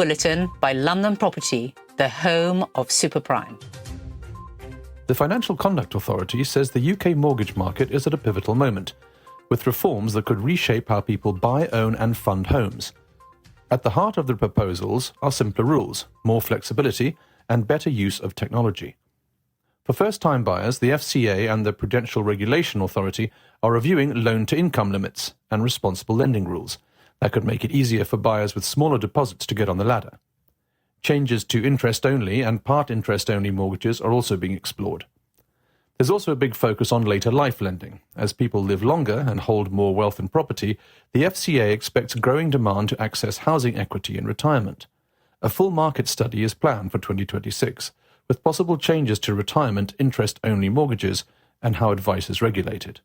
bulletin by London Property, the home of superprime. The Financial Conduct Authority says the UK mortgage market is at a pivotal moment, with reforms that could reshape how people buy, own and fund homes. At the heart of the proposals are simpler rules, more flexibility and better use of technology. For first-time buyers, the FCA and the Prudential Regulation Authority are reviewing loan-to-income limits and responsible lending rules that could make it easier for buyers with smaller deposits to get on the ladder. Changes to interest-only and part interest-only mortgages are also being explored. There's also a big focus on later life lending. As people live longer and hold more wealth and property, the FCA expects growing demand to access housing equity in retirement. A full market study is planned for 2026, with possible changes to retirement interest-only mortgages and how advice is regulated.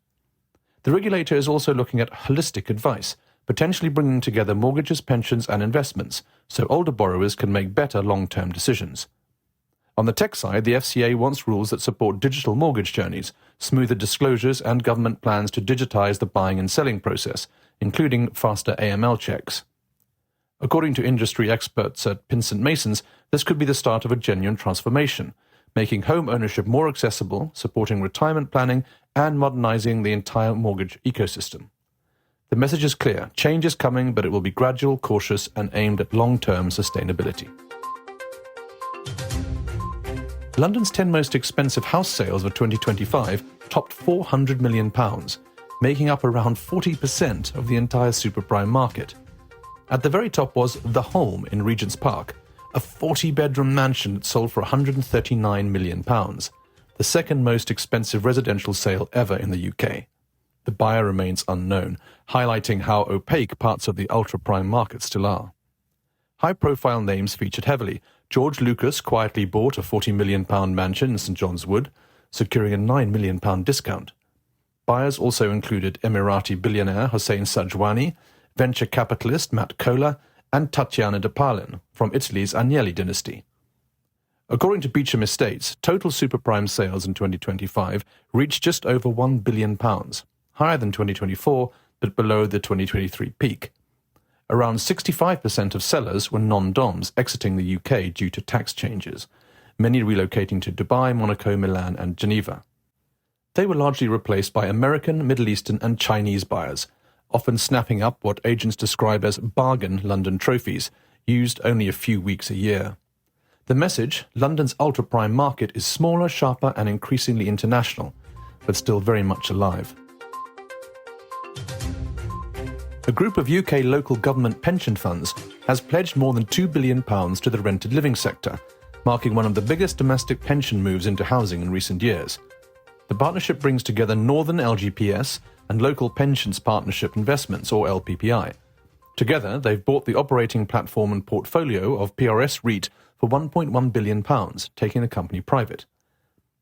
The regulator is also looking at holistic advice, potentially bringing together mortgages, pensions and investments, so older borrowers can make better long-term decisions. On the tech side, the FCA wants rules that support digital mortgage journeys, smoother disclosures and government plans to digitise the buying and selling process, including faster AML checks. According to industry experts at Pinsent Masons, this could be the start of a genuine transformation, making home ownership more accessible, supporting retirement planning and modernising the entire mortgage ecosystem. The message is clear, change is coming, but it will be gradual, cautious and aimed at long-term sustainability. London's 10 most expensive house sales of 2025 topped £400 million, making up around 40% of the entire superprime market. At the very top was The Holm in Regent's Park, a 40-bedroom mansion that sold for £139 million, the second most expensive residential sale ever in the UK. The buyer remains unknown, highlighting how opaque parts of the ultra-prime market still are. High-profile names featured heavily. George Lucas quietly bought a £40 million mansion in St John's Wood, securing a £9 million discount. Buyers also included Emirati billionaire Hossein Sajwani, venture capitalist Matt Kohler, and Tatiana de Palin from Italy's Agnelli dynasty. According to Beecham Estates, total superprime sales in 2025 reached just over £1 billion, higher than 2024 but below the 2023 peak. Around 65% of sellers were non-DOMs exiting the UK due to tax changes, many relocating to Dubai, Monaco, Milan and Geneva. They were largely replaced by American, Middle Eastern and Chinese buyers, often snapping up what agents describe as bargain London trophies, used only a few weeks a year. The message, London's ultra-prime market is smaller, sharper and increasingly international, but still very much alive. A group of UK local government pension funds has pledged more than £2 billion to the rented living sector, marking one of the biggest domestic pension moves into housing in recent years. The partnership brings together Northern LGPS and Local Pensions Partnership Investments, or LPPI. Together, they've bought the operating platform and portfolio of PRS REIT for £1.1 billion, taking the company private.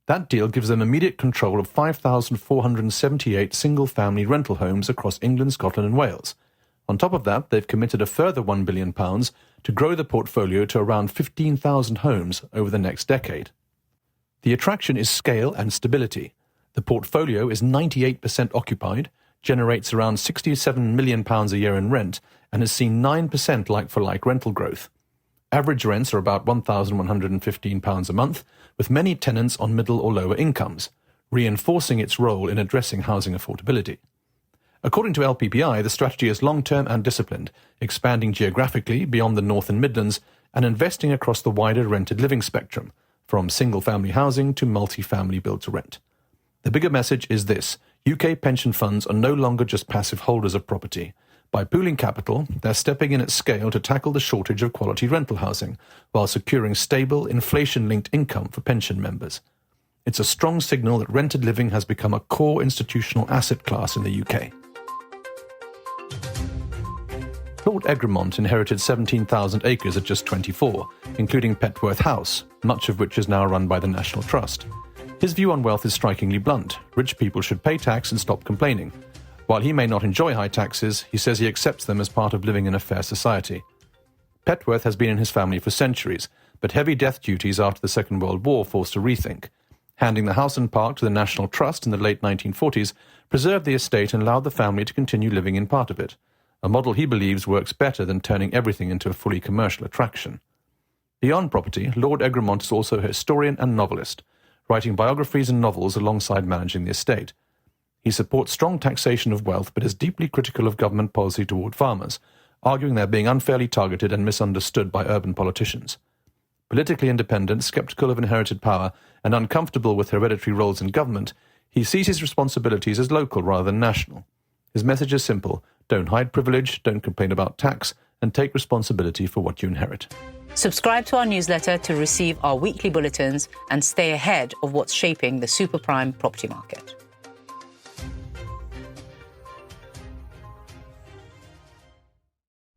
That deal gives them immediate control of 5,478 single-family rental homes across England, Scotland and Wales. On top of that, they've committed a further £1 billion to grow the portfolio to around 15,000 homes over the next decade. The attraction is scale and stability. The portfolio is 98% occupied, generates around £67 million a year in rent, and has seen 9% like-for-like rental growth. Average rents are about £1,115 a month, with many tenants on middle or lower incomes, reinforcing its role in addressing housing affordability. According to LPPI, the strategy is long-term and disciplined, expanding geographically beyond the North and Midlands and investing across the wider rented living spectrum, from single-family housing to multi-family build-to-rent. The bigger message is this: UK pension funds are no longer just passive holders of property. By pooling capital, they're stepping in at scale to tackle the shortage of quality rental housing, while securing stable, inflation-linked income for pension members. It's a strong signal that rented living has become a core institutional asset class in the UK. Lord Egremont inherited 17,000 acres at just 24, including Petworth House, much of which is now run by the National Trust. His view on wealth is strikingly blunt. Rich people should pay tax and stop complaining. While he may not enjoy high taxes, he says he accepts them as part of living in a fair society. Petworth has been in his family for centuries, but heavy death duties after the Second World War forced a rethink. Handing the house and park to the National Trust in the late 1940s preserved the estate and allowed the family to continue living in part of it. a model he believes works better than turning everything into a fully commercial attraction. Beyond property, Lord Egremont is also a historian and novelist, writing biographies and novels alongside managing the estate. He supports strong taxation of wealth but is deeply critical of government policy toward farmers, arguing they're being unfairly targeted and misunderstood by urban politicians. Politically independent, sceptical of inherited power, and uncomfortable with hereditary roles in government, he sees his responsibilities as local rather than national. His message is simple: don't hide privilege, don't complain about tax, and take responsibility for what you inherit. Subscribe to our newsletter to receive our weekly bulletins and stay ahead of what's shaping the super prime property market.